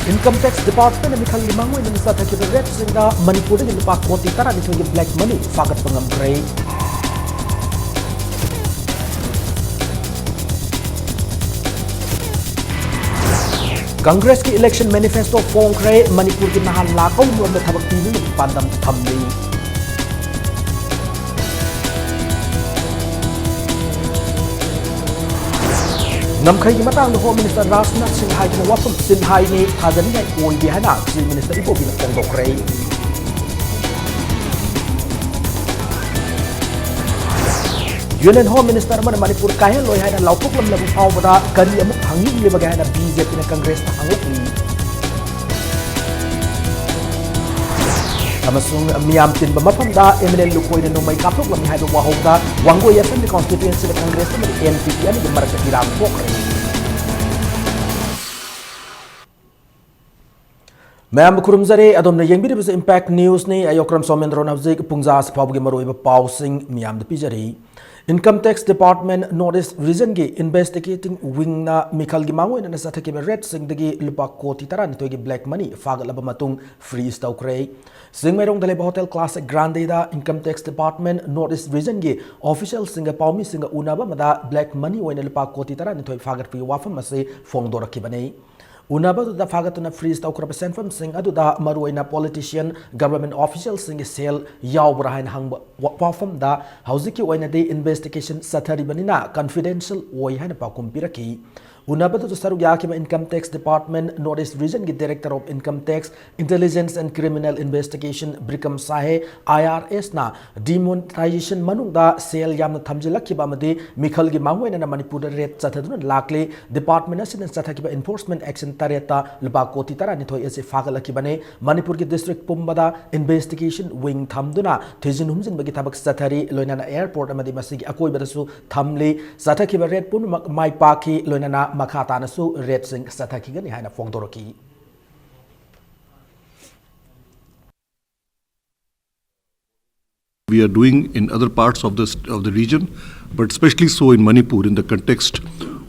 Income Tax Department Mikhal Limangwe ng sa Takip Red Sinda Manipur ng lupa koti tara nito yung black money fagat pangamgray. Congress ki election manifesto fongkray Manipur ki nahalakaw mo na tabak pili ng pandam tamli. Namkay matang no Home Minister Rasnath Singhai na wapam Singhai ni Thadani ay oy bihana si Minister Ibo binakong dokray. Yun and Home Minister man Manipur kaya loy hay na lautok lam labu pao bada kani amuk hangin li bagay na BJP na Congress na hangok ni. Amasung miyam tin ba mapanda MNL lukoy na nung may katok lam hay wahog da wanggo yasan di constituency na Congress na NPP ani di marka tirang pok. Mayam kurumzare adom na yengbiri bisa Impact News ni ayokram somendron habzik pungza sa pabgi maroi ba pausing miyam de pijari. Income Tax Department Notice Reason gi investigating wing na Mikhal Gimangoy na nasa takiba red sing dagi lupa koti tara nito gi black money fagal laba matung freeze taw kray. Sing mayroong daleba Hotel Classic Grande da Income Tax Department Notice Reason gi official singa paumi singa una ba mada black money way na lupa koti tara nito fagat free wafam masi fongdora kibanay. Una ba da fagat na freeze taw kra percent from sing adu da maruay na politician government officials sing sel yaw brahan hang wafam da hauziki way na day investigation sathari banina confidential way han pa kumpiraki. Una ba to saru yaki ba Income Tax Department Notice Reason gi Director of Income Tax Intelligence and Criminal Investigation Brikam Sahe IRS na demonetization manung da sel yam na thamjilaki ba made Mikhal gi mangwe na Manipur red chathadun lakle department na sin chathaki ba enforcement action tareta lupa koti tara ni thoi ase fagalaki bane Manipur gi district pumbada investigation wing thamduna thejin humjin bagi thabak chathari loina na airport amadi masigi akoi badasu thamle chathaki ba red pun mai paki loina na makata na su red sing sathaki gani haina fongdoroki. We are doing in other parts of the region, but especially so in Manipur in the context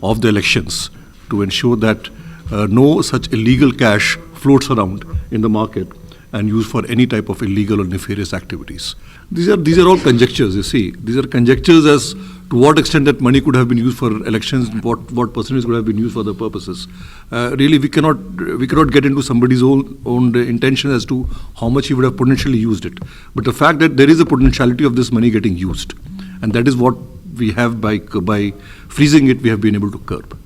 of the elections to ensure that no such illegal cash floats around in the market and used for any type of illegal or nefarious activities. These are all conjectures, you see. These are conjectures as to what extent that money could have been used for elections, what percentage could have been used for the purposes. Really, we cannot get into somebody's own intention as to how much he would have potentially used it. But the fact that there is a potentiality of this money getting used, and that is what we have by freezing it, we have been able to curb.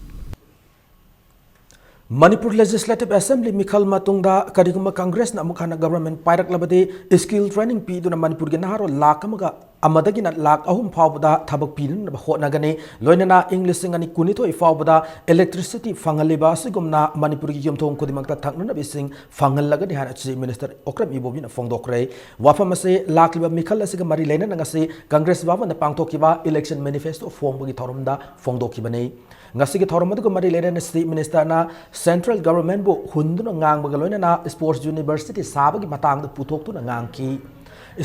Manipur Legislative Assembly Mikhal Matungda Kariguma Congress na mukhana government pairak labade skill training pi duna Manipur ge naharo lak amaga amadagi na lak ahum phawbada thabak pi na hotnagane loinana English singani kunithoi phawbada electricity fangaleba sigumna Manipur gi yomthong kodimakta thakna bising fangalagani hana chief minister Okram Ibobina fongdokre wafamase lakliba Mikhal asiga mari leina ngase Congress bawa na pangthokiba election manifesto form gi thorumda fongdokibane ngasi gi thorum adu mari leina state minister na Central Government bu hunduna ngang bagaloina na Sports University sabagi matang puthok tu na ngang ki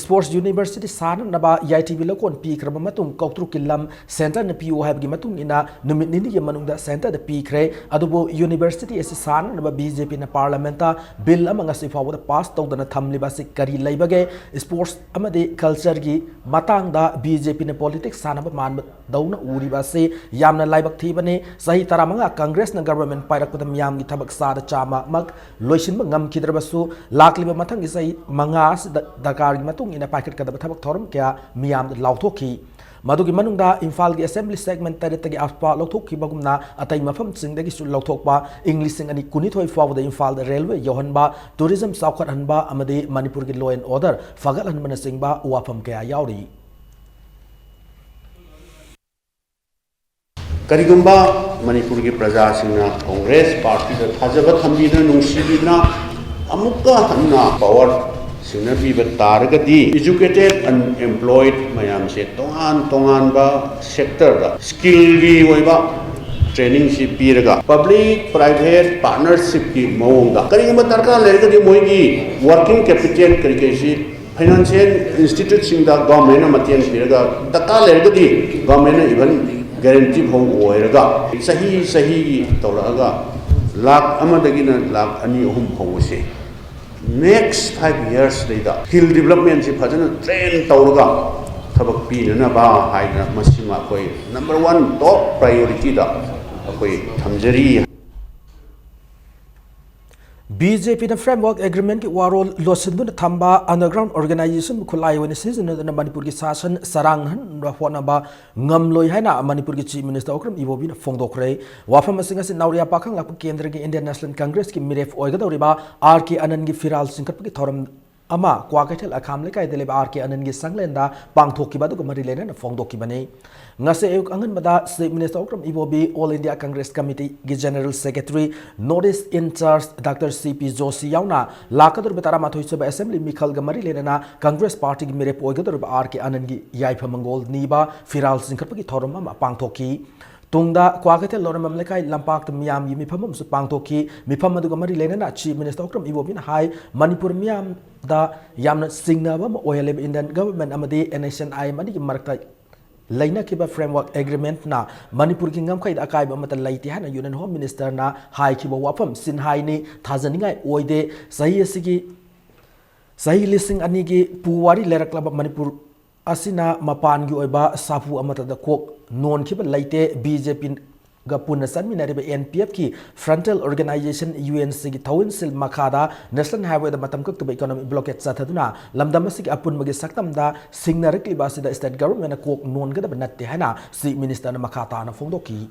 Sports University san naba YTV lokon pi krama matung kautru kilam center na PO have gi matung ina numit nini ge manungda center da pi kre adubo university as san naba BJP na parliamenta bill amanga si forward pass tawdana thamli ba si kari laibage sports amade culture gi matang da BJP na politics sanaba man dauna uri ba se yamna laibak thibane sahi taramanga Congress na government pairak padam yam gi thabak sa da chama mag loisin ngam kidrabasu lakliba matang gi sahi mangas dakar gi matung ina packet kada thabak thorum kya miyam lauthoki madugi manungda Imphal gi assembly segment taretagi afpa lauthoki bagumna atai mafam singdagi su lauthokpa English sing ani kunithoi fawda Imphal railway yohanba tourism saukhat hanba amade Manipur gi law and order fagal hanbana singba wafam kya yauri Karigumba Manipur ki praja singna Congress party da thajaba thambina nungsibina amukka hanna power singna bi bataragadi educated unemployed mayam se tongan ba sector da skill gi oiba training si piraga public private partnership ki mawonga karigumba tarka lergadi moigi working capital karikesi financial institute singda government na matien piraga taka lergadi government even guarantee ho oiraga sahi tawraga lakh amadagina lakh ani ahum phawse next 5 years later hill development si phajana train tawraga thabak pinana ba haina masima koi number 1 top priority da koi thamjari BJP na framework agreement ki warol losindu na thamba underground organization khulai wani season na Manipur ki sasan saranghan rahwana ba ngamloi haina Manipur ki chief minister okram ibobi na fongdokre wafam asinga sin nauria pakhang lak kendra ki Indian National Congress ki miref oiga dawriba RK Anand ki firal singkat ki thoram ama kwakaithel akham le kai dele RK Anand ki sanglenda pangthok ki badu ko mari lena na fongdok ki bane ngase ayuk angan bada chief minister okram ibobi All India Congress Committee ki general secretary notice in charge Dr. CP Joshi yauna lakadur betara mathoi seba assembly mikhal ga mari lena Congress party ki mirep oigadur ba RK Anand ki yaifa mangol niba firal singkat ki thoram ama pangthoki tungda kwakate loramam lekai lampak miyam yi miphamam su pangthoki mifham adu ga mari lena chief minister okram ibobi na hai Manipur miyam da yamna singnaba ma oileb Indian government amadi NSNI mani ki marakta laina kiba framework agreement na Manipur ki ngam khaid akai ba mata laiti hana Union Home Minister na hai kiba wafam sin hai ni thajaningai oide sahi asigi sahi lising ani gi puwari lerakla ba Manipur asina mapan gi oiba sapu amata da kok non kiba laite BJP ga punna sanminariba NPF ki frontal organization UNC gi thawin sil makhada national highway da matam kak to economic blockade sathaduna lamdam asigi apun magi saktam da singnarik libasi da state government na kok non ga da banatte hana si minister na makhata na fongdoki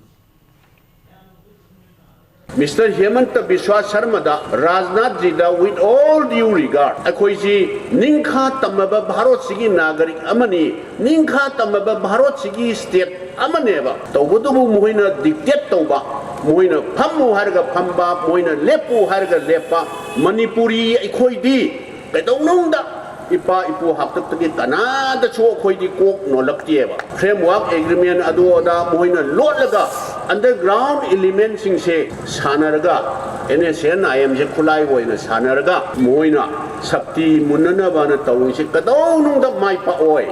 Mr. Hemanta Biswa Sharma da Rajnath ji da with all due regard akhoi ji ningkha tamaba Bharat sigi nagarik amani ningkha tamaba Bharat sigi state amaneba tawbudu moina dictate tawba moina phammu harga phamba moina lepu harga lepa Manipuri akhoi di pedonung da ipa ipu haktak tagi kanada cho akhoi di kok nolaktieba framework agreement adu da moina lotlaga underground elements sing se sanaraga NSNIM je khulai hoina sanaraga moina sakti munana bana tawing se kadonung da mai pa oi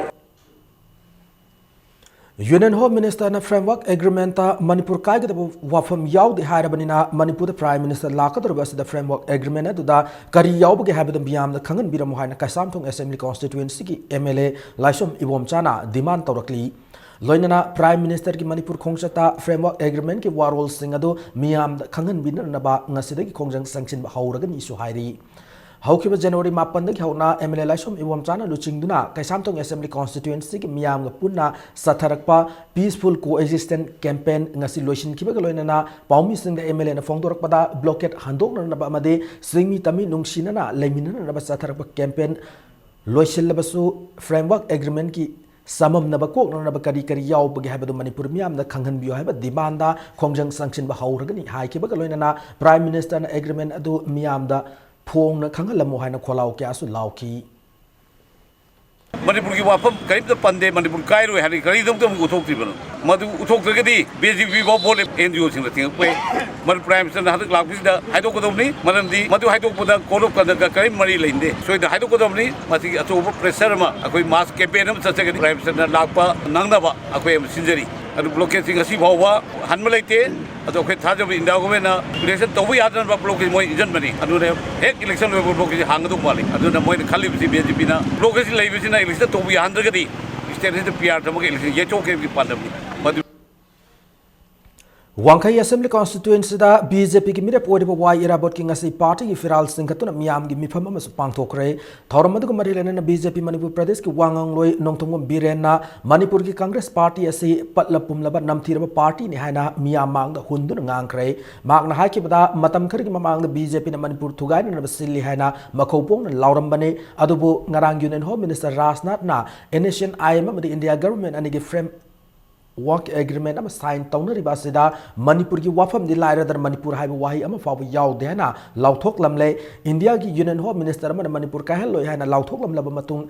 Union Home Minister na framework agreement ta Manipur kai ga wafam yaw de harabanina Manipur the Prime Minister lakadur bas the framework agreement adu da kari yaw ge habad biyam da khangan biram haina kasam thong assembly constituency ki MLA Laisom Ibom Chana demand tawrakli loinana Prime Minister ki Manipur khongchata framework agreement ki warol sing adu miyam da khangan binar na ba ngasida ki khongjang sanction ba hauraga ni su hairi haukiba January 8 da hauna MLA Laisom Ibom Chana luchingduna kaisam thong assembly constituency ki miyam ga punna satharakpa peaceful coexistence campaign ngasi loisin kiba ga loinana paumi sing da MLA na fongdorak pada blockade handok na ba amade singmi tami nungsina na leminana na ba satharakpa campaign loisil labasu framework agreement ki samam na ba kok na ba kari kari yaw bagi habadu Manipur miyam da khanghan biyo haba demand da khongjang sanction ba hauragani hai kiba ga loinana Prime Minister na agreement adu miyam da phong na khangalamu haina kholau kya su lauki Manipur ki wafam karib da pande Manipur kai ro hari kari dom dom uthok tri bano madu uthok tri gadi BJP go bole NGO sing la ting pe man Prime Minister na hadak lakis da haidok kodom ni manam di madu haidok poda kolop ka karim mari leinde so da haidok kodom ni mati ato pressure ma akoi mass campaign am chacha gadi Prime Minister na lakpa nangna ba akoi am sinjari adu blockade sing asi bhawa hanma leite adu akoi thaja bi india government na election tobu yadan ba blockade moi ijan bani adu ne ek election level blockade hangadu mali adu na moi khali bi BJP na blockade lai bi na election tobu yadan gadi state de PR tamo ke election ye choke ki pandam madu Wangkai Assembly constituency da BJP ki mirep odiba wai irabot ki ngasi party ki firal singkatuna miyam gi mifam ama pangthokre thoramadu ko mari lena BJP Manipur Pradesh ki wangang loi nongthongom biren na Manipur ki Congress party asi patlapum laba namthiraba party ni haina miyam mang da hundun ngangkre mak na haki bada matam khari ki mamang da BJP na Manipur thugai na basilli haina makhopong na laurambane adubu ngarang Union Home Minister Rajnath na NSNI amadi India government ani gi frame work agreement ama sign tawna riba sida Manipur ki wafam di laira dar Manipur haiba wahi ama fawu yaw de na lauthok lamle India ki Union Home Minister ama Manipur ka hello haina lauthok lam laba matung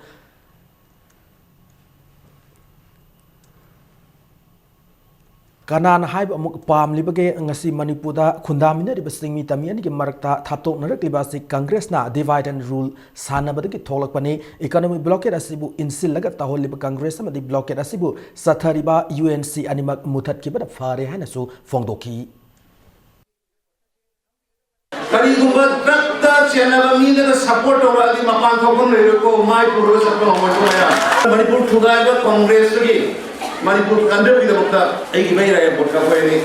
kanan haiba amuk pam libage ngasi Manipur da khundamina riba singmi tamian ki marakta thaptok narak libasi Congress na divide and rule sanabada ki tholakpani economic blockade asibu insil laga tahol liba Congress amadi blockade asibu sathariba UNC animak muthat ki bada fare hana su fongdoki करीगुम्बा ड्रगता चेनब मीदन support तौरादी मपान थोकन लेको माई पुरो सपो हमोया मणिपुर थुगाइबा कांग्रेस की मणिपुर कंदर की दबता एगी मै राय बोट का होयनी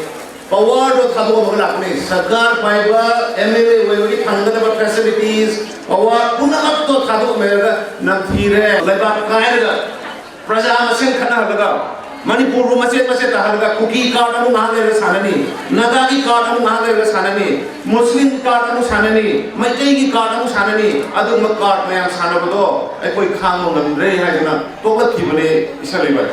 पावर दो थादो मगलाकने सरकार पाइबा एमएलए वेबी थांगदबा फैसिलिटीज पावर पुनः अब तो थादो मेगा नथीरे लेबा कायरगा प्रजा मसेन खना लगा मणिपुर मसेन मसेन तहलगा कुकी कार्ड अनु नागे साननी नगागी कार्ड अनु नागे साननी मुस्लिम कार्ड अनु साननी मैतई की कार्ड अनु साननी अदुम कार्ड में सानबदो ए कोई खांग नमरे हाजना तोगत खिबने इसलेबा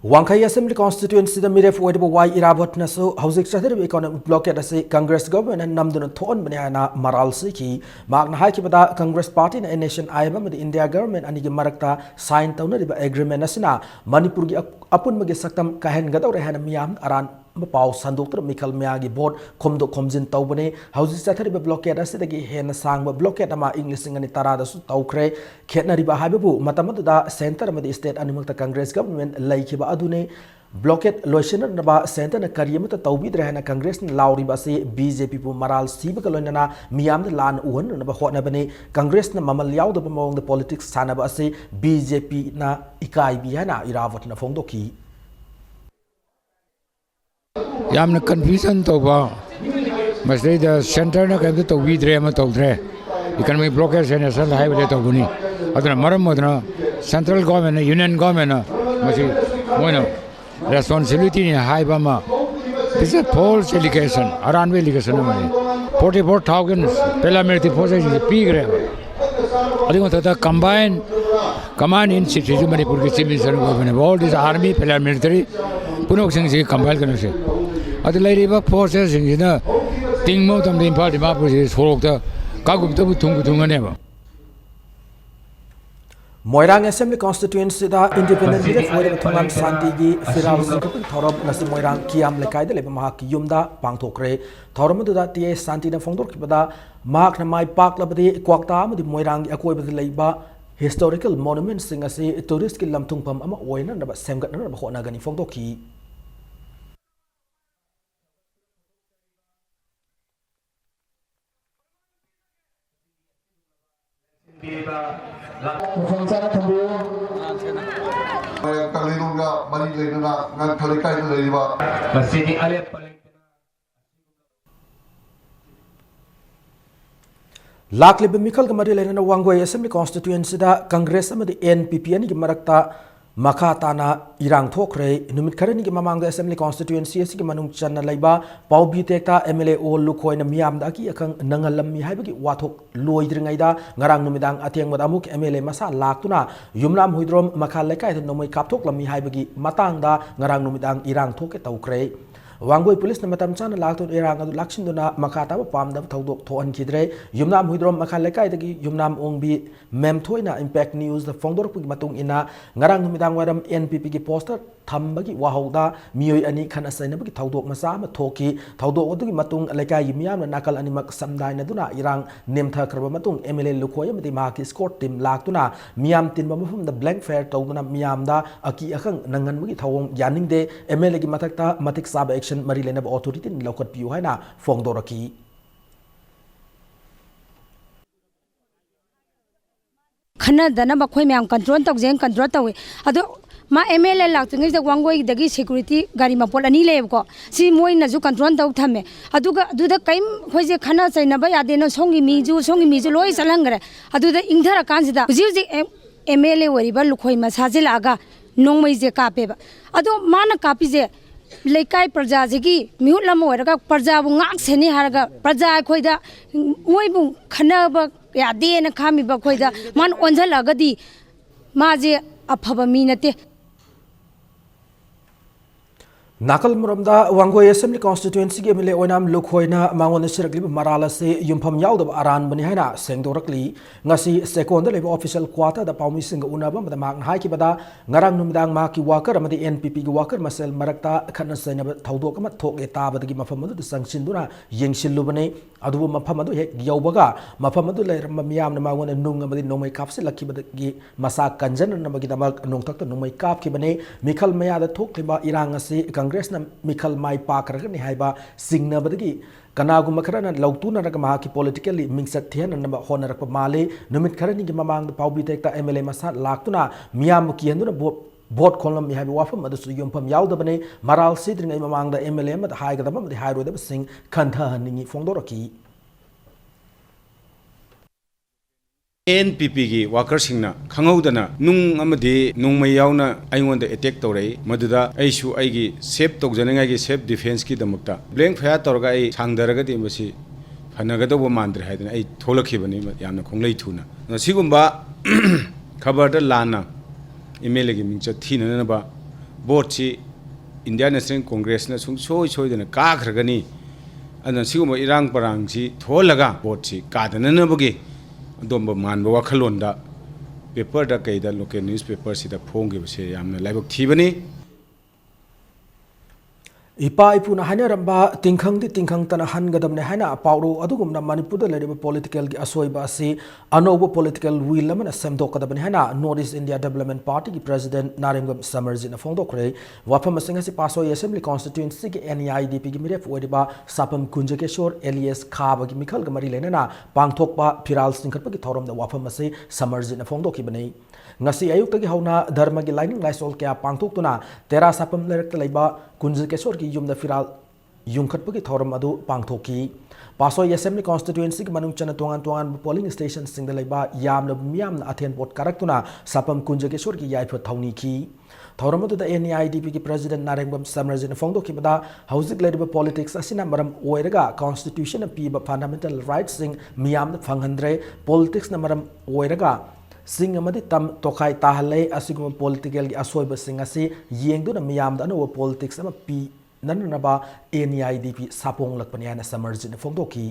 Wangkai Assembly constituency the miref wedibo wai irabot naso housing strategy economic blockade ase Congress government and namdun thon baniana maral siki magna haiki bada Congress party na nation aiba madi India government ani gi marakta sign tawna riba agreement asina Manipur gi apun magi saktam kahen gadaw rehana miyam aran pau sandok Michael Miyagi board komdo komjin tawbane housing strategy blockade ase dagi hena sangba blockade ama English ngani tarada su tawkre khetna riba habibu matamadu da center madi state animal Congress government laikiba adune blockade loisena naba center na kariyamata tawbidre hana Congress na lauriba se BJP pu maral siba kalonana miyam da lan uhan naba hotna bane Congress na mamal yawda bamong the politics sanaba ase BJP na ikai bi hana irawat na fongdoki यामन confusion तौबा मसले the centre न कब तो विद्रे म तौद्रे economic blockage है नेशनल हाईवे तौबुनी अदना मरम मदना सेंट्रल गवर्नमेंट यूनियन गवर्नमेंट मसी मोइनो रेस्पोंसिबिलिटी नि हाईबा म दिस इज फॉल्स एलिगेशन अरान वे एलिगेशन मने 44000 पहला मेरती फोर्सेस पी गरे अधिक मतलब कमांड इन सिटी मणिपुर की chief minister government all this army पहला मिलिट्री पुनः सिंह से कंपाइल करने से अदर लेरीबा फोर्सेस सिंह तिंग मो तम दिन पार्टी मापुर से सोरोक्ता कागुम तब थुंगने बा Moirang Assembly constituency da independent leader for the Thungan Santi gi Firal Sikapin Thorom nasi Moirang Kiam Lekai de leba mahak yumda pangthokre Thorom da TA Santi na fongdor kibada mahak na mai park labadi kwakta amadi Moirang akoi bada leiba historical monuments singa si tourist ki lamtung pam ama oina na ba semgat na ba khona gani fongdoki Kalilunga mani leina ngan khalikai leiba masini ale Lakli Mikal Gamari Lena Wangway Assembly constituency da Congress amadi NPP ani gi marakta Makatana Irang Thokre Numit Karani gi mamang Assembly constituency gi manung channa laiba Paubi tekta MLA ol lukoi na miam da ki akang nangalam mi haibagi wathok loidringai da ngarang numidang ateng madamuk MLA masa laktuna yumlam huidrom makal lekai nomoi kapthok lam mi haibagi matang da ngarang numidang Irang thoke taukre Wangoi police na matam chana lakton irang adu lakshin duna makata ba pamda thaudok thoan khidre yumnam huidrom makal lekai dagi yumnam ongbi mem thoina impact news the fongdor pu matung ina ngarang numidang waram NPP gi poster thambagi wahauda miyoi ani khana saina bagi thaudok masa ma thoki thaudok odugi matung lekai yimyam na nakal animak samdai na duna irang nemtha kraba matung MLA lukhoy amati ma ki score team laktuna miyam tin ba mafum da blank fair tawduna miyam da aki akhang nangan magi thawong yaning de MLA gi mathakta matik sab Mari lena ba authority ni laukat piu hai na fong doraki khana dana ba khoi myam control tok jeng control tawi ado ma MLA lak tungai da wangoi dagi security gari ma pol ani leb ko si moi na ju control taw thame aduga aduda kaim khoi je khana chaina ba yade na songi mi ju loi salangre aduda ingthara kansida ji MLA wari ba lukhoi ma sajil aga nongmai je kape ba ado mana kapi je लेकाई प्रजा जी मिहुत lump होरगा प्रजा बु ngak seni harga प्रजा खोइदा मोइ बु खनब यादे न खामि ब खोइदा मान ओनझलगदी माजे अफब मी नते Nakal Muramda Wangoi Assembly constituency gi MLA oinam lukhoina mangon sirakli marala se yumpham yawda aran bani haina sengdorakli ngasi second level official quarter da paumi sing unaba ma mak hai ki bada ngarang numdang ma ki worker amadi NPP gi worker masel marakta khanna saina thaudok ma thok eta badagi mafam adu sangsin duna yengsil lubane adu mafam adu hek yawbaga mafam adu leiram miyam na mangon nung amadi nomai kapse lakki badagi masa kanjan na bagi damak nong takta nomai kap ki bane mikhal maya da thok liba irang ase कांग्रेसना मिखल माई पाकरगनी हाइबा सिंगनबदगी कनागुम Kharna लौतुनरग महाकी politically मिंगसत थेननब होनरक माले नुमित खरनी की ममांग पाउबीतेक्ता MLA मसा लाक्तुना मियाम कियंदुना vote खोलम हाइबा वाफम अदसु युमफम याउदबने moral सिद्रिंगै ममांगदा MLA मद हाइगदबम हाइरोदब सिंग खंथहनिंगी फोंदोरकी NPP की वर्कर सिंगना खंगौदना नुंग अमदि नुंगमै यावना अइंगोंदा अटैक तौरई मदुदा अइसु अइगी सेफ तौजनंगाई सेफ डिफेंस की दमकता ब्लैंक फायर तौरगा अइ सांगदरगदि मसी फनगदोबो मांद्रे हाइदना अइ थोलखिबनि यामना खोंगलै थुना सिगुंबा खबरदा लाना एमएलए की मिंगच थीननबा बोर्डसी इंडिया नेशनल कांग्रेस ना सुंसोय सोयदना काखरगनी अदना सिगुंबा इरांग परांगसी थोलगा बोर्डसी कादननबगे अदोंब मानब वाखलोंदा पेपर दा कईदा लोकल न्यूज़ पेपर सिदा फोंगिबसे यामना लाइबक थीबनी इपा इपुना हाइनरंबा तिंखंग तना हनगदमने हाइना पाउरो अदुगुमना मणिपुर लेरिबा पॉलिटिकल की असोइबा असि अनोब पॉलिटिकल विल अमना सेमदोकदबने हाइना north east India development party की प्रेसिडेंट नारेंगम समरजी न फोंदोखरे वाफम सिंह असि पासोय असेंबली कॉन्स्टिट्यूएंसी की एनईआईडीपी की मिरेफ ओइरिबा सापम कुंजकेश्वर एलियस खाब की मिखल ग मरी लेना पांगथोकपा फिराल सिंखटपा की थौरम वाफम असि समरजी न फोंदोखिबने ngasi ayuk tagi hauna dharma gi lining laisol kya pangthok tuna tera sapam lerek laiba kunjekeshwar ki yumda firal yungkhat gi thoram adu pangthoki pasoi assembly constituency ki manung chana tongan polling station sing da laiba yamna miyamna athen pot karak tuna sapam kunjekeshwar ki yaifa thauni ki thoram adu da NEIDP ki president Narengbam Samrajin phongdoki bada hauzik leriba politics asina maram oiraga constitution piba fundamental rights sing miyamna phanghandre politics na maram oiraga सिंग अमदी तम तोखाई ताहले असिगुम political की असोइब सिंग असि येंगदुना मियामदा अनो politics अमा P नननबा NEIDP सापोंग लकपनि Hana Samarjit फोंदोकी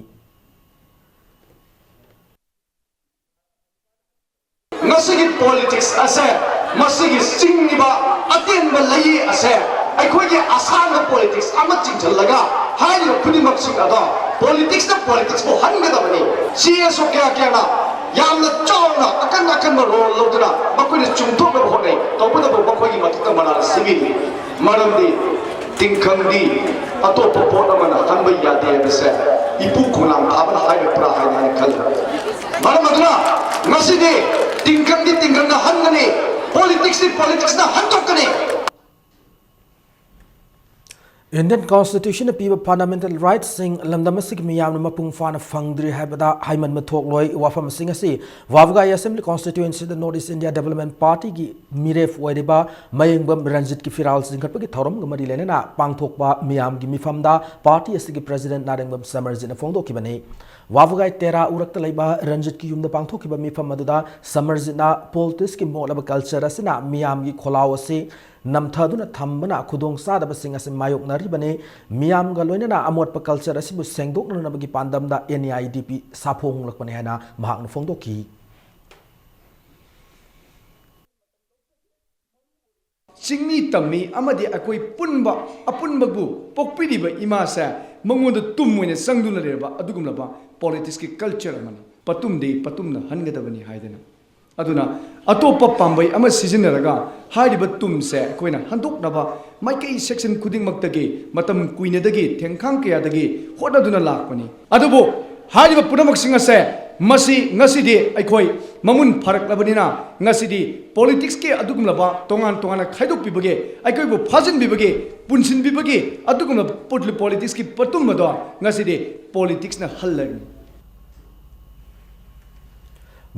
ngasi politics ase masigi singniba atenba lai ase aikhoge asanga politics ama chingchalaga hairo khunimak sing ada politics bo hangedabani CSO kya na yamna chawna akan role lodra makoi chungthok ba honai tawbada ba makoi gi matta mana sibili maramdi tingkhangdi atopa pona mana hanba yade bise ipu kholam thabana haibe pra haina khal maramaduna ngasidi tingkhang na hangani politics na hantokani Indian Constitution piba fundamental rights sing lamdamasik miyamna mapung fana fangdri haibada haiman mathok loi wafam sing asi wavga assembly constituency the North East India Development Party ki miref oidiba mayengbam ranjit ki firal singkhatpa ki thorom gamari lenena pangthokba miyam gi mifamda party asigi president Narengbam Samarji na phongdoki bane wavga tera urakta leiba ranjit ki yumda pangthokiba mifam aduda Samarji na politics ki molaba culture asina miyam gi kholaw ase namthaduna thambana khudong sadaba sing ase mayok naribane miyam ga loinana amotpa culture asibu sengdokna nabagi pandamda NEIDP saphong lakpane hana mahakna phongdoki Singmi tammi amadi akoi punba apunbagu pokpiriba imasa mangonda tummoine sangduna reba adugumlaba politics ki culture amani patumna hangadabani haidana aduna atopa pambai ama sizinaraga hariba tumse koina handoknaba maikai section kuding maktagi matam kuinedagi thengkhang kya dagi hodaduna lakpani adubo hariba punamak singase masi ngasidi aikoi mamun pharak labanina ngasidi politics ke adugumlaba tongan khaidok bibage aikoi bu phajin bibage punsin bibage adugumla politics ki patum mado ngasidi politics na hallan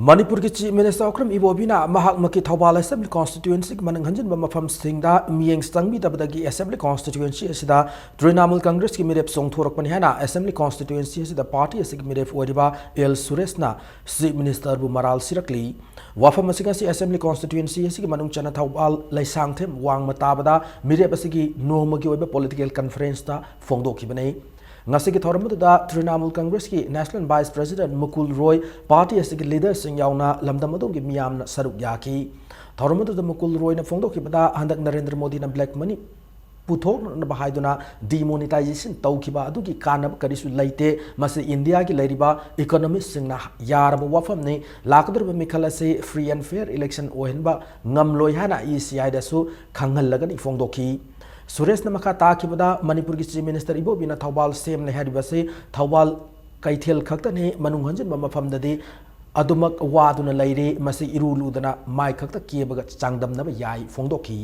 Manipur ki Chief Minister Okram Ibobina mahak maki Thawbal Assembly Constituency manang hanjin ba mafam singda miyeng stangbi tabadagi Assembly Constituency asida Trinamool Congress ki mirep songthorak pani hana Assembly Constituency asida party asig mirep oriba El Suresna Chief Minister bu maral sirakli wafam asiga si Assembly Constituency asig manung chana Thawbal laisang them wang matabada mirep asigi nomagi oiba political conference ta phongdoki banai ngasi ki thoram da Trinamool Congress ki National Vice President Mukul Roy party asigi leader sing yauna lamdam adom ki miyam na saruk yaki thoram da Mukul Roy na phongdok ki bada handak Narendra Modi na black money puthok na bahaiduna demonetization tawkiba adu ki kanab karisu laite masi India ki lairiba economist sing na yaraba wafam ne lakdur ba mikhala se free and fair election ohenba ngamloi hana ECI da su khangal lagani phongdoki Suresh नमखा ताखिबदा मणिपुर की chief minister इबोबिना थौबाल सेम ने हरिबसे थौबाल कैथेल खक्तने मनुंग हंजन मफमददी अदुमक वादुना लैरे मसी इरुलुदना माइ खक्ता केबगा चांगदमनबा याई फोंदोखी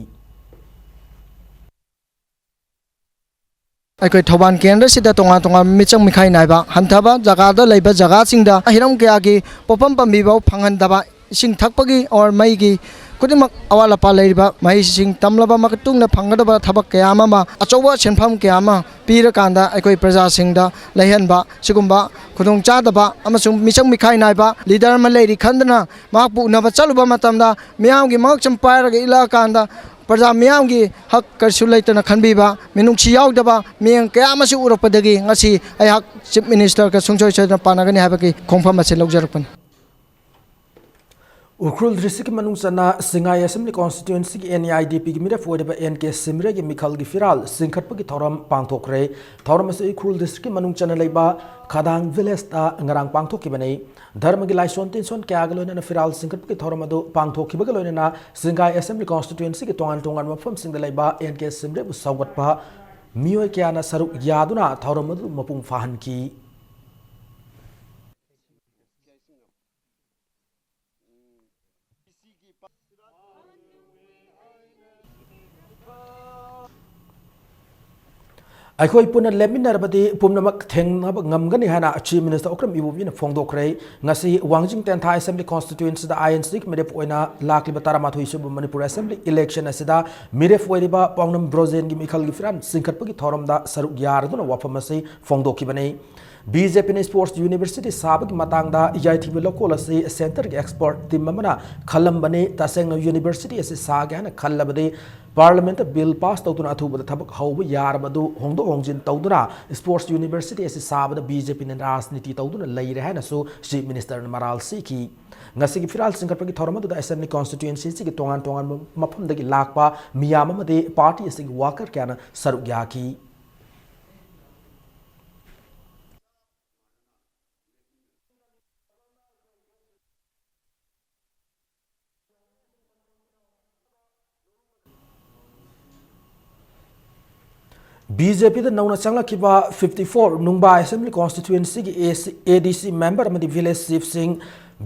अखोई थौबान केंद्र सिदा तोंगा तोंगा मिचंग मिखाई नाइबा हंथाबा जगादा लैबा जगा सिंगदा हिरम कयागी पोपम पम्बीबाव फंगनदबा इसिंग थकपगी और मईगी खुदिमक अवाला पा लैरिबा मई सिंग तमलबा मकतुंगना फंगदबा थबक कयामा अचौबा सेनफम कयामा पीरकांदा अखोई प्रजा सिंगदा लैहनबा सिगुंबा खुदोंग चादबा अमसुंग मिचंग मिखाई नाइबा लीडर म लैरि खंदना माकपु उनबा चलुबा मतमदा मियामगी मगचम पायरगा इलाकांदा प्रजा मियाम की हक करसु लेतना खनबीबा मिनुंगसी यावदबा मियंग कयामसु उरपदगी ngasi अयहक चीफ मिनिस्टर का सुंगचोय चोयना पानागनी हाबकी खोंफम असे लौजरपन उखरुल डिस्ट्रिक्ट मनुंगसना सिंगाई असेंबली कॉन्स्टिट्यूएंसी की NIDP की मिरे फोइदबा NK सिमरे की मिखल की फिराल सिंखटपगी थौरम पांगथोकरे थौरम असे उखरुल डिस्ट्रिक्ट मनुंगचना लेबा खादांग विलेज ता ngarang पांगथोकिबने धर्म की लाइसोन तिनसोन क्यागलोना फिराल सिंखटपगी थौरम अदो पांगथोकिबगलोना सिंगाई असेंबली कॉन्स्टिट्यूएंसी की तोंगान तोंगान मफम सिंगदा लेबा NK सिमरे बु सौगतपा मियोय क्याना सरुक यादुना थौरम अदु मपुंग फाहनकी अखोई पुनः लेमिनरबदी पुमनमक थेंगनब ngamgani hana chief minister okram ibubina phongdokre ngasi wangjing tentha assembly constituency da INC mirep oina lakliba taramathui sub manipur assembly election asida mirep oiriba pawnam brozen gi mikhal gi firan singkhatpagi thoram da saruk yarduna wafamasi phongdokibane BJP ने sports university साबक मतंगदा याइथिबे local असे centre के expert team मना खलम बने तसेंग university असे सागे हना खल्लबदे parliament bill pass तौदुना अथुबद थबक हौब यारबदु होंगदो होंगजिन तौदुना स्पोर्ट्स यूनिवर्सिटी असे साबद BJP ने राजनीति तौदुना लैरे हनसु चीफ मिनिस्टर मराल सिकी ngasi gi firal singkatpagi thorama da assembly constituency si gi tongan tongan mafam dagi lakpa miyam amade party asing worker kana saruk yaki BJP दा नौना चंगलाखिबा 54 Nungba assembly constituency की ADC member अमदी village chief सिंह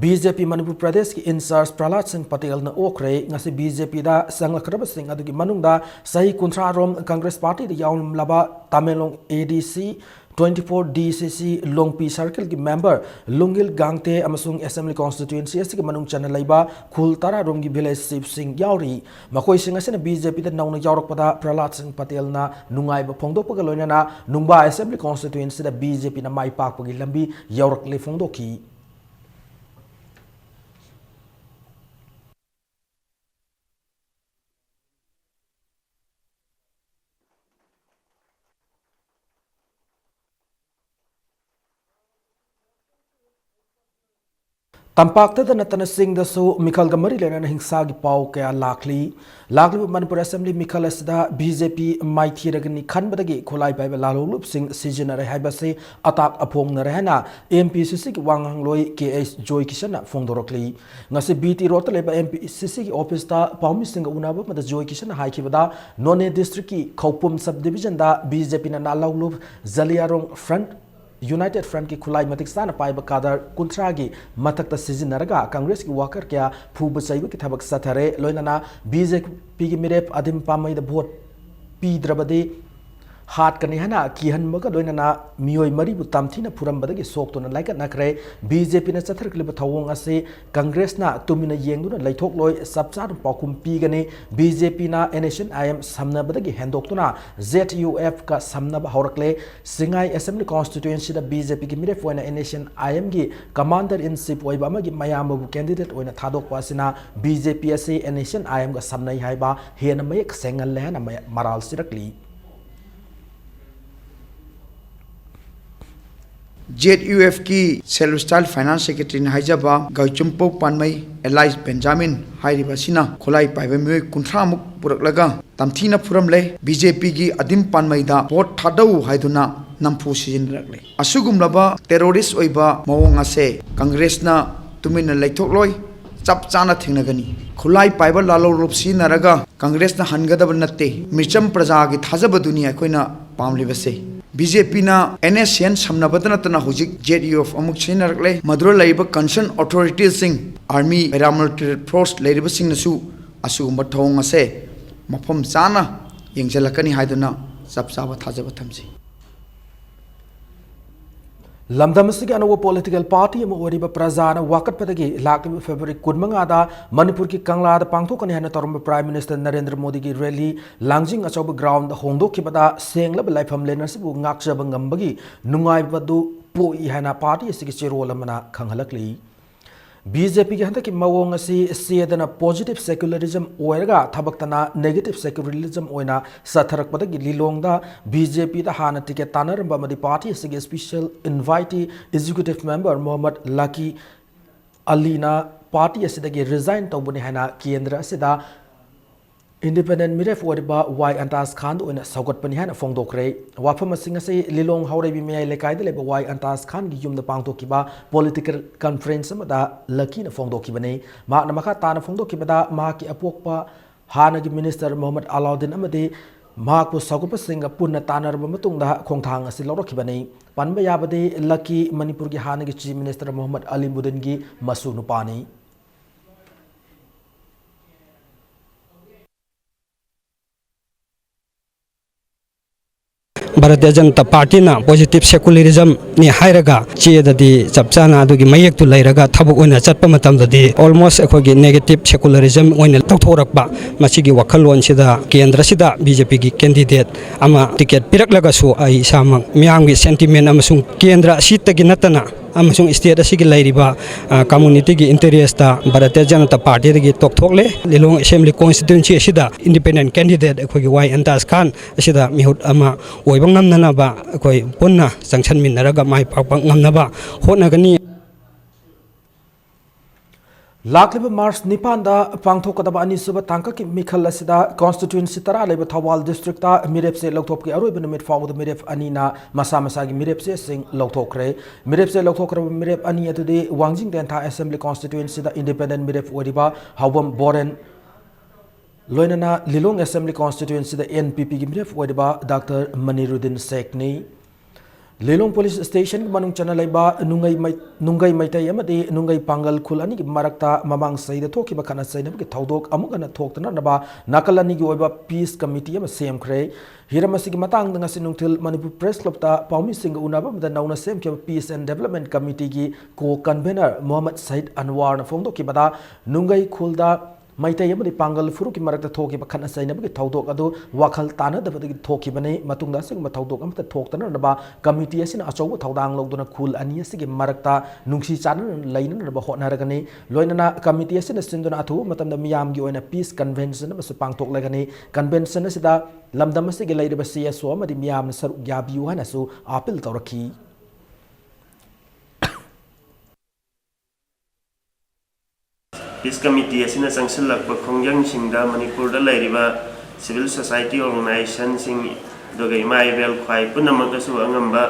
BJP Manipur Pradesh की incharge Prahlad Singh Patel न ओखरे ngasi BJP दा संगलखरब सिंह अदुगी मनुंगदा सही कुंथ्रा रोम कांग्रेस पार्टी दा याउलमलबा Tamenglong ADC 24 DCC Longpi circle की मेंबर लुंगिल गांगते अमसुंग असेंबली कॉन्स्टिट्यूएंसी असि के मनुंग चन लैबा खुल तारा रोम की विलेज चीफ सिंह याउरी मकोई सिंह असने BJP दा नौना यावरकपदा प्रहलाद सिंह पटेल ना नुंगाइबा फोंदोपगा लोइना नुंगबा असेंबली कॉन्स्टिट्यूएंसी दा BJP ना माई पाकपगी लंबी यावरकले फोंदोकी तंपाक्तद नतन सिंह दसु मिखल गमरी लेना हिंसा की पाव क्या लाखली मनपुर असेंबली मिखल असदा BJP माइथीरगनी खनबदगी खुलाई पाइबा लालोलुप सिंह सिजनरे हाइबसे अताक अफोंग न रहना MPCC की वांगलोई KH जोय किशन फोंदोरकली ngasi BT रोड लेबा MPCC की ऑफिस ता पाउमी सिंह उनाब मद जोय किशन हाइखिबदा नोने डिस्ट्रिक्ट की खौपुम सब डिवीजन दा BJP ना लालोलुप जलियारोंग फ्रंट यूनाइटेड फ्रंट की खुलाई मतिकसाना पाइबा कादर कुंथ्रा की मथक्ता सिजिनरगा कांग्रेस की वाकर क्या फूब चैब की थबक सथरे लोइना BJP की मिरेप अधिम पामैद भोट पीद्रबदे हाथ कने हना किहनबगा लोइना मियोय मरीबु तामथीना फुरमबदगी सोक्तोना लाइक नखरे BJP ने चथरकलिब थवोंग असे कांग्रेस ना तुमिना येंगदुना लैथोक लोय सबचार पाकुम पीगने BJP ना NSN IM समनबदगी हेंदोक्तुना ZUF का समनब हौरकले सिंगाई असेंबली कॉन्स्टिट्यूएंसी दा BJP की मिरे फोइना NSN IM की कमांडर इन चीफ ओइबा अमगी मयामबु कैंडिडेट ओइना थादोकपासिना BJP असे NSN IM का समनै हाइबा हेन मयक सेंगल लेहना मराल सिरकली ZUF की सेलुस्टाइल फाइनेंस सेक्रेटरी हाइजबा गौचुमपो पानमई एलाइज बेंजामिन हाइरिबसिना खोलाई पाइबे मियोय कुंथ्रामुक पुरकलगा तमथीना फुरमले BJP की अदिम पानमईदा वोट थादौ हाइदुना नमफु सिजिनरकले असुगुमलबा टेररिस्ट ओइबा मवोंग असे कांग्रेसना तुमिना लैथोकलोय चप चाना थिंगनगनी खुलाई पाइबा लालो रूपसी नरगा कांग्रेस ना हनगदब नत्ते मिचम प्रजा की थाजब दुनिया कोइना पामलिबसे बीजेपी ना एनएसएन समनबद नतना हुजिक जेडीएफ अमुक सिनरकले मदुर लाइब कंसर्न अथॉरिटीज सिंग आर्मी पैरामिलिटरी फोर्स लेरिब सिंग नसु असुगुम थोंग असे मफम चाना यंगजलकनी हाइदुना चप चाबा थाजब थमसी लमदमसिगे अनव पॉलिटिकल पार्टी प्रजाना वाकटपदगी लाक्लिब फेब्रुवरी 15 मणिपुर की कंगलाद पांगथोकनी हाना तौरम प्राइम मिनिस्टर नरेंद्र मोदी की रैली लांजिंग अचौब ग्राउंड होंदोखिबदा सेंगलब लाइफम लेनरसिबु ngakjaba ngambagi nungaibadu poi हाना पार्टी असigi चेरोल अमना खंगहलकली बीजेपी की हंतकी मवोंग असी सेदना पॉजिटिव सेक्युलरिज्म ओयरगा थबक्तना नेगेटिव सेक्युलरिज्म ओइना सथरकपदगी लिलोंगदा बीजेपी दा हाना टिकेट तानरंबा मदि पार्टी असigi special invitee executive member Mohammad Lucky अलीना पार्टी असिदगी रिजाइन तौबनी हाना केंद्र असिदा इंडिपेंडेंट मिरेफ ओरिबा वाई अंतास खान ओइना सौगटपनी हाना फोंदोखरे वाफम सिंग असे लिलोंग हौरेबी मेय लेकायद लेबा वाई अंतास खान की युमदा पांगतोकिबा पॉलिटिकल कॉन्फ्रेंस अमदा लकी न फोंदोकिबने माकना मखा ताना फोंदोकिबदा माकी अपोकपा हानागी मिनिस्टर मोहम्मद अलाउद्दीन अमदे माकपु सौगटप सिंग पुन्ना तानरबा मतुंगदा खोंथांग असे लौरखिबने पनबा याबदे लकी मणिपुर की हानागी चीफ मिनिस्टर मोहम्मद अलीमुद्दीन की मसु नुपानी भारतीय जनता पार्टी ना पॉजिटिव सेक्युलरिज्म नि हायरगा चेददी चपचाना दुगी मयेक तु लैरगा थबक ओइना चटप मतमददी ऑलमोस्ट अखोगी नेगेटिव सेक्युलरिज्म ओइना तौथोरकबा मसिगी वखललोन सिदा केंद्र सिदा बीजेपी की कैंडिडेट अमा टिकेट पिरकलगसु आई सामंग मियांगी सेंटिमेंट अमसुंग केंद्र सीटगी नतना अमसुंग स्टेट असिगी लैरिबा कम्युनिटी की इंटरेस्ट भारतीय जनता पार्टी दगी तोकथोकले लिलोंग असेंबली कॉन्स्टिट्यूएंसी असिदा इंडिपेंडेंट कैंडिडेट अखोगी वाई अंतास खान असिदा मिहुत अमा ओइबंग नमननाबा अखोई पुन्ना संगसनमिनरगा माइ पाकपा ngamnaba hotnagani लाक्लिब मार्च 9 पांगथोकदबा अनिसुबा तांककी मिखल असिदा कॉन्स्टिट्यूएंसी तरा लेब थवाल डिस्ट्रिक्ट मिरेप से लौथोपकी अरोइब नुमित फावद मिरेप अनीना मसा मसागी मिरेप से सिंग लौथोखरे मिरेप से लौथोखरब मिरेप अनी अदुदि वांजिंग देंथा असेंबली कॉन्स्टिट्यूएंसी दा इंडिपेंडेंट मिरेप ओरिबा हावम बोरेन लोइनना लिलोंग असेंबली कॉन्स्टिट्यूएंसी दा एनपीपी की मिरेप ओरिबा डॉक्टर मनीरुद्दीन शेखनी लिलोंग पुलिस स्टेशन मनुंग चना लेबा नुंगई मैतै अमदि नुंगई पांगल खुल अनि मरक्ता ममांग सैद थोकिबा खना सैनबकी थौदोक अमुगना थोक्तना नबा नाकल अनि ओइबा पीस कमिटी अम सेमख्रे हिरम असिगी मतंग ngasi नुंगथिल मणिपुर प्रेस क्लब ता पाउमी सिंग उनाबा मदा नौना सेमके पीस एंड डेवलपमेंट कमिटी की को कन्वेनर मोहम्मद सईद अनवर न फोंदोकिबदा नुंगई खुलदा मैतै अमदि पांगल फुरु की मरक्ता थोकिबा खना सैनबकी थौदोक अदु वाखल तानदबदगी थोकिबने मतुंगदा सिगमा थौदोक अमता थोक्तना नबा कमिटी असिना अचौब थौदांग लौदुना खुल अनि असिगी मरक्ता नुंगसी चानन लैननबा होटनारगनी लोइनना कमिटी असिना सिंदुना अथु मतमदा मियामगी ओइना पीस कन्वेंशन अमसु पांगथोकलगनी कन्वेंशन असिदा लमदम असिगी लैरबा सीएसओ अमदि मियामना सरुक याबियु हानासु अपील तौरखी पीस कमिटी असिना संगसलक खोंगजंग सिंगदा मणिपुर दा लैरिबा सिविल सोसाइटी ऑर्गेनाइजेशन सिंग दोगा इमाइबेल ख्वाई पुनमकसु अंगंबा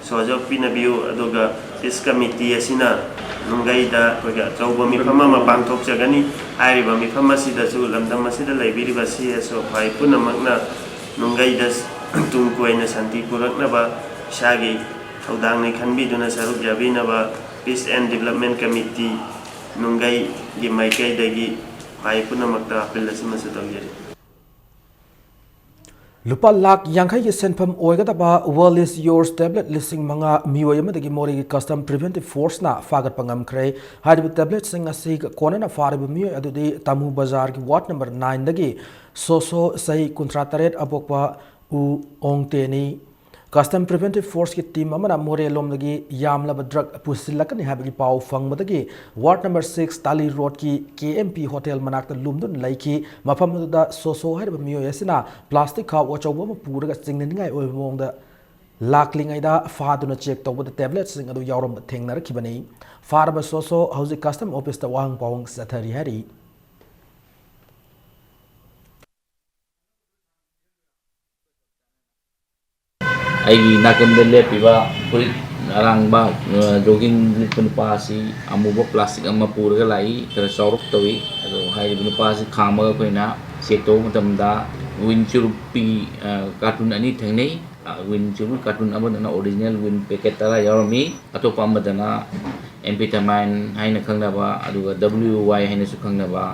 सोजोक पिनबियु अदोगा पीस कमिटी असिना नुंगैदा कोगा चौबो मिफमा मा पांगथोक जगनी आइरिबा मिफमा सिदासु लमदम असिदा लैबिरिबा सीएसओ ख्वाई पुनमकना नुंगैदा तुंगकोइना शांति पुरकनबा शागी थौदांगनि खनबिदुना सरुक याबिनबा पीस एंड डेवलपमेंट कमिटी नुंगई गी माइकई दगी ख्वाई पुनमकता अपील असिमसु तौजरी लुपा लाख यांखई की सेंफम ओइगदबा वर्ल्ड इज योर्स टैबलेट लिसिंग मंगा मियोय अमदगी मोरी की कस्टम प्रिवेंटिव फोर्स ना फागत पंगमख्रे हारिब टैबलेट सिंग असि कोनना फारिब मियोय अदुदी तमु बाजार की वार्ड नंबर 9 दगी सोसो सही 38 अबोकपा उ ओंगतेनी कस्टम प्रिवेंटिव फोर्स की टीम अमना मोरेलोमदगी यामलब ड्रग पुसिलकनी हाबगी पाव फंगमदगी वार्ड नंबर 6 ताली रोड की केएमपी होटल मनाक्ता लुमदुन लैकी मफमदुदा सोसो हारिब मियोय असिना प्लास्टिक खाव ओचौबम पूरगा चिंगनिंगाय ओइबोंगदा लाकलिंगैदा फादुना चेक तौबदा टैबलेट सिंग अदु यावरम थेंगनरखिबनी फारब सोसो हौजिक कस्टम ऑफिस ता वाहंग पावंग सथरी हारी ꯑꯩꯒꯤ ꯅꯥꯀꯟꯗ ꯂꯦꯞꯄꯤꯕ ꯐꯨꯔꯤꯠ arangba jogging nupa si amuba plastic ama purga lai kara sauruk tawi ado hai nupa si khama ko na seto matamda win churupi cartoon ani thangnei win churu cartoon amana original win packet tara yarmi atopa amadana amphetamine haina khangnaba aduga WY haina su khangnaba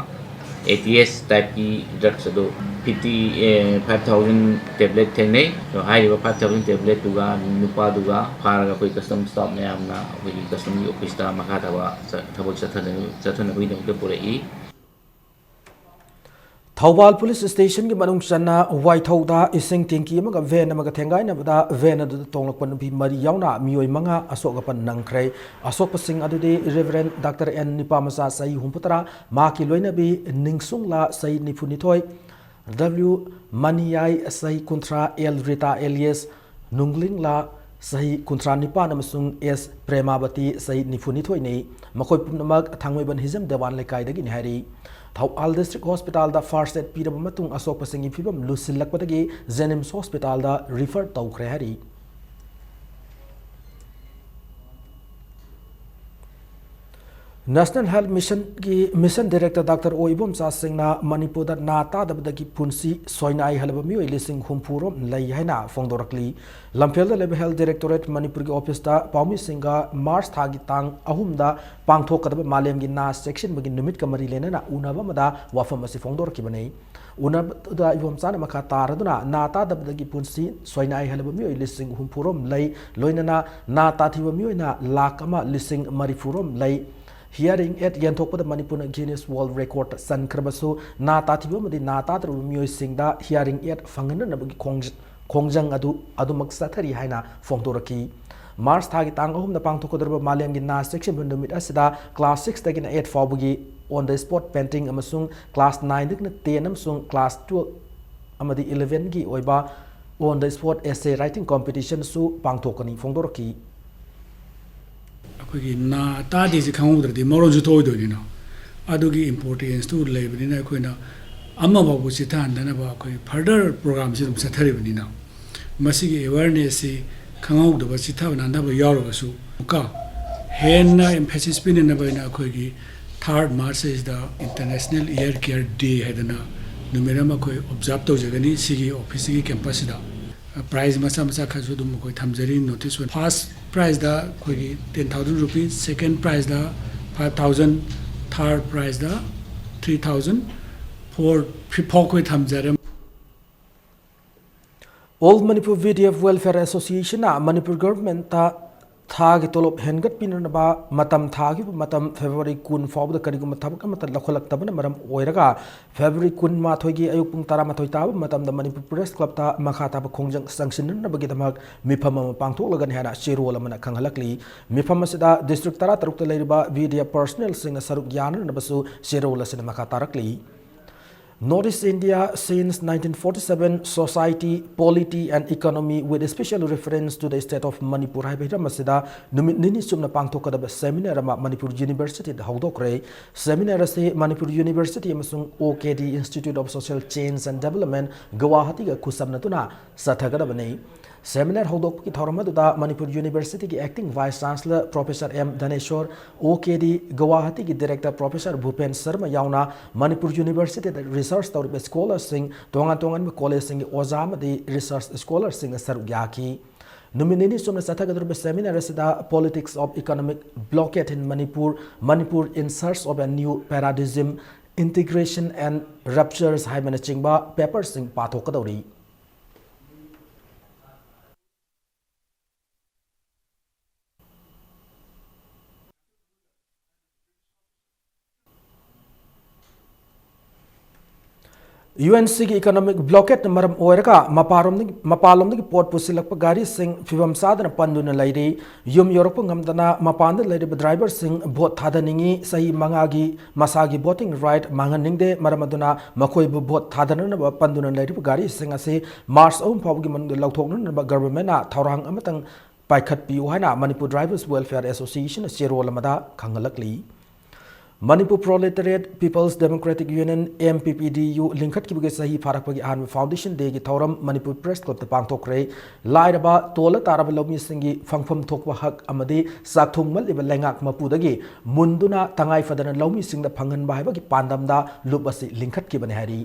ATS type ki drugs ado 5,000 tablet thangnei so hai 5,000 tablet tuga nupa duga pharaga koi custom stop mayamna koi custom office ta makha tawa thabok chathana hui dong te purei Thawal Police Station ki manung channa Waithauda ising tingki amaga van amaga thengai na bada van adu tonglakpan bi mari yauna mioi manga asokapan nangkhrai asokpasing adudi Reverend Dr. N Nipamasa sai humputara ma ki loina bi ningsungla sai nifunithoi W Maniyai sai kuntra El Rita Elias Nunglingla sai kuntra nipan amasung S Premabati sai nifunithoi nei makoi pumnamak thangwaiban hizam dewan lekai dagi ni hari Thawal District Hospital da first aid pira matung asok pasingi phibam lusilakpatagi Jenims Hospital da refer tawkhre hari National Health Mission ki Mission Director Dr. Oibom Sa Singh na Manipur da nata dabdagi punsi soinai halaba mioi lising humpurom lai haina fongdorakli Lampel da Level Health Directorate Manipur ki office da Paumi Singha March thagi tang ahum da pangthok kadaba malem gi na section bagi numit kamari lena na unaba mada wafam asi fongdoraki banei unab da ibom sana makha taraduna nata dabdagi punsi soinai halaba mioi lising humpurom lai loinana nata thiwa mioi na lakama lising marifurom lai Hearing at Yantopa the Manipur Guinness World Record San Krabasu Nata Tibumadi Nata the Mui Singda hearing at Fangan Kongjang Adumak Satari Haina Fongdoraki Mars Tagitang home the Pangtokoderba Maliam Gina section Bundumit Asida class 6 taken 8 Fabugi on the spot painting Amasung class 9 10 Sung class 2 Amadi 11 Gi Oiba on the spot essay writing competition su Pangtokani Fongdoraki ꯑꯩꯈꯣꯏꯒꯤ ꯅꯥ ꯇꯥꯗꯦꯁꯤ ꯈꯪꯍꯧꯗ꯭ꯔꯗꯤ ꯃꯔꯣꯟꯁꯨ ꯊꯣꯛꯑꯣꯏꯗꯣꯏꯅꯤꯅ ꯑꯗꯨꯒꯤ ꯏꯝꯄꯣꯔꯇꯦꯟꯁꯇꯨ ꯂꯩꯕꯅꯤꯅ ꯑꯩꯈꯣꯏꯅ ꯑꯃꯐꯥꯎꯕ ꯆꯤꯊꯍꯟꯗꯅꯕ ꯑꯩꯈꯣꯏ further ꯄ꯭ꯔꯣꯒ꯭ꯔꯥꯝꯁꯤ ꯑꯗꯨꯝ ꯆꯠꯊꯔꯤꯕꯅꯤꯅ ꯃꯁꯤꯒꯤ ꯑꯦꯋꯥꯔꯅꯦꯁꯁꯤ ꯈꯪꯍꯧꯗꯕ ꯆꯤꯊꯕ ꯅꯥꯟꯊꯕ ꯌꯥꯎꯔꯒꯁꯨ ꯑꯃꯨꯛꯀ ꯍꯦꯟꯅ ꯑꯦꯝꯐꯦꯁꯤꯁ ꯄꯤꯅꯅꯕ ꯑꯩꯅ ꯑꯩꯈꯣꯏꯒꯤ 3rd March international year career ꯗꯦ ꯍꯥꯏꯗꯅ ꯅꯨꯃꯤꯠ ꯑꯃ ꯑꯩꯈꯣꯏ ꯑꯣꯕꯖꯥꯔꯕ ꯇꯧꯖꯒꯅꯤ ꯁꯤꯒꯤ ꯑꯣꯐꯤꯁꯁꯤꯒꯤ ꯀꯦꯝꯄꯁꯁꯤꯗ प्राइज मचा मचा खसु दुम कोई थमजरी नोटिस फर्स्ट प्राइज दा कोई 10,000 रुपीस सेकंड प्राइज दा 5,000 थर्ड प्राइज दा 3,000 फोर्थ कोई थमजरे All Manipur VDF Welfare Association na Manipur government ta thagi tolop hengat pinanaba matam thagi matam February kun fawda karigum thabak amata lakholak tabana maram oiraga February kun ma thoigi ayuk pung tara ma thoi tab matam da Manipur Press Club ta makha ta khongjang sanction na bagi damak mifam pangthok lagan hana chero lamana khanghalakli mifam asida district tara taruk ta leiriba VDF personnel sing saruk yan na basu chero lasina makha tarakli Northeast India since 1947 society, polity and economy with a special reference to the state of Manipur. Haibira Masida numit nini sumna pangthokadaba seminar ama Manipur University da haudokre seminar se Manipur University amasung OKD Institute of Social Change and Development Guwahati ga kusabna tuna sathagadabane Seminar hodok ki thoramaduda Manipur University ki acting vice chancellor Professor M Dhaneshwar OKD Guwahati ki director Professor Bhupen Sharma yauna Manipur University da research tawriba scholars sing tongan college sing ozam di research scholars sing sargyaki Numinini sumna sathagadurba seminar sida politics of economic blockade in Manipur in search of a new paradigm integration and ruptures haimana chingba papers sing pathokadori UNC की economic blockade मरम ओरका मपालम की pot पुसिलक गाड़ी सिंह फिवम साधन पंदुन लैरी युम योरप ngमदना मपान लैरिब ड्राइवर सिंह भोट थादनिंगी सही मंगागी मसागी वोटिंग राइट मांगनिंगदे मरमदुना मखोय भोट थादनन पंदुन लैरिब गाड़ी सिंह असे मार्च 3 फावगी मन लौथोकन गवर्नमेंट ना थौरांग अमतंग पाइखत पिउ हाना मणिपुर ड्राइवर्स वेलफेयर एसोसिएशन चेरोल मदा खंगलकली Manipur Proletariat People's Democratic Union MPPDU linkhat ki buge sahi farak pagi an foundation day ki thoram Manipur Press Club te pangthokre lairaba tola taraba lomi singi fangpham thokwa hak amadi sakthung mal iba lengak mapudagi munduna tangai fadana lomi singda phangan ba haiba ki pandamda lubasi linkhat ki bane hari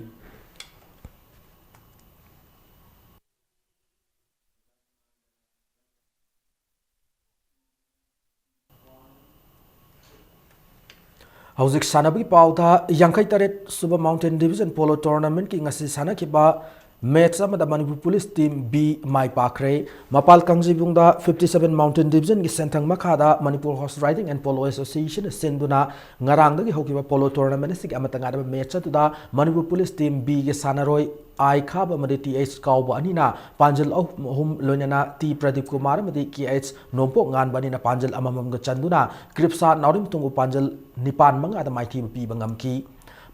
Hauzik sanabagi pauta Yankai Taret Suba Mountain Division Polo Tournament ki ngasi sana ki ba match amada Manipur Police Team B mai pakre Mapal Kangjibungda 57 Mountain Division ki sentang makada Manipur Horse Riding and Polo Association senduna ngarangda ki hokiba polo tournament sik amatanga da match tuda Manipur Police Team B ki sanaroi I khaba madi TH kauba anina panjal hum loinana T Pradeep Kumar madi KH nompo ngan banina panjal amamam ga chanduna kripsa naurim tungu panjal nipan manga da maithi pi bangam ki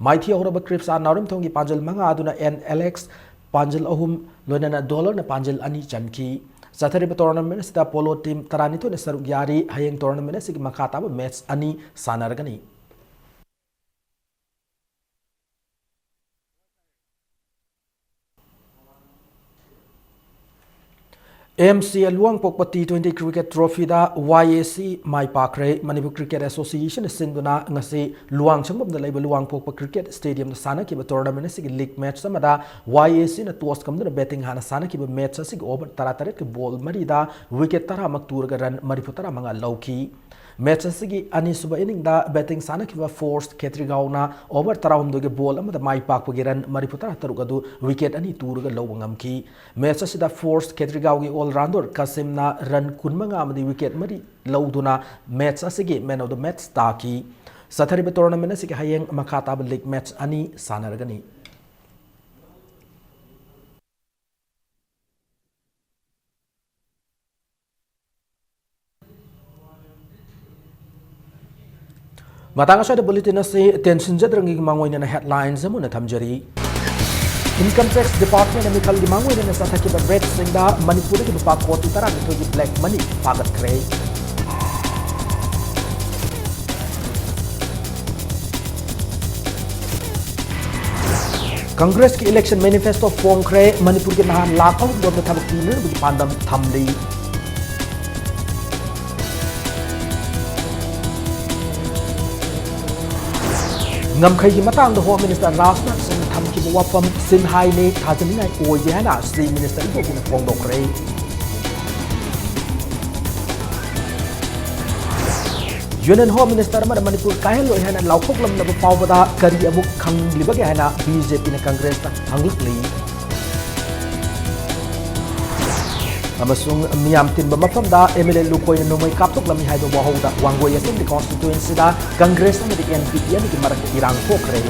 maithi horaba kripsa naurim tungi panjal manga aduna NLX panjal ahum loinana dollar na panjal ani chanki Sathari tournament sida polo team taranito ne saruk yari hayeng tournament sigi makata ba match ani sanargani MCL Luang Pokpa T20 Cricket Trophy da YAC Mai Pakre Manipur Cricket Association sinduna ngasi Luang Changbam da label Luang Pokpa Cricket Stadium da sana ki tournament sig league match samada YAC na toss kam da betting hana sana ki match sig over tarataret ke ball mari da wicket tara mak tur ga run mari putara manga lauki match sigi ani suba inning da betting sana ki forced Ketrigauna over tarawum do ge ball amada mai pak pagiran mari putara taruga du wicket ani tur ga law ngam ki match sida forced Ketrigau gi all rounder Kasim na run kunmanga amadi wicket mari lawduna match asigi man of the match taki sathari tournament asigi hayeng makata league match ani sanargani Matang sa bulletin si tension jadrangi mangoy na headlines mo na thamjari Income Tax Department na mikal gimangoy na sa thaki ba red singda Manipur ki pa ko tara ito gi black money pagat kre Congress ki election manifesto form kre Manipur ki nahan lakaw do na thabak pilin bi pandam thamli ngam khai ki matang the Home Minister Rajnath Singh tham ki wapam sin hai ne thajani nai oi je na Sri Minister ko ki phong dok re Union Home Minister ma Manipur kai lo hana laukok lam na pau bada kari amuk khang liba ge hana BJP na Congress ta hanglik li amasung miyam tin ba mafam da MLA lukoy no may kaptok lami hay do bahaw da wanggoy asin di constituency da Congress na di NPP ani ki marak irang ko kre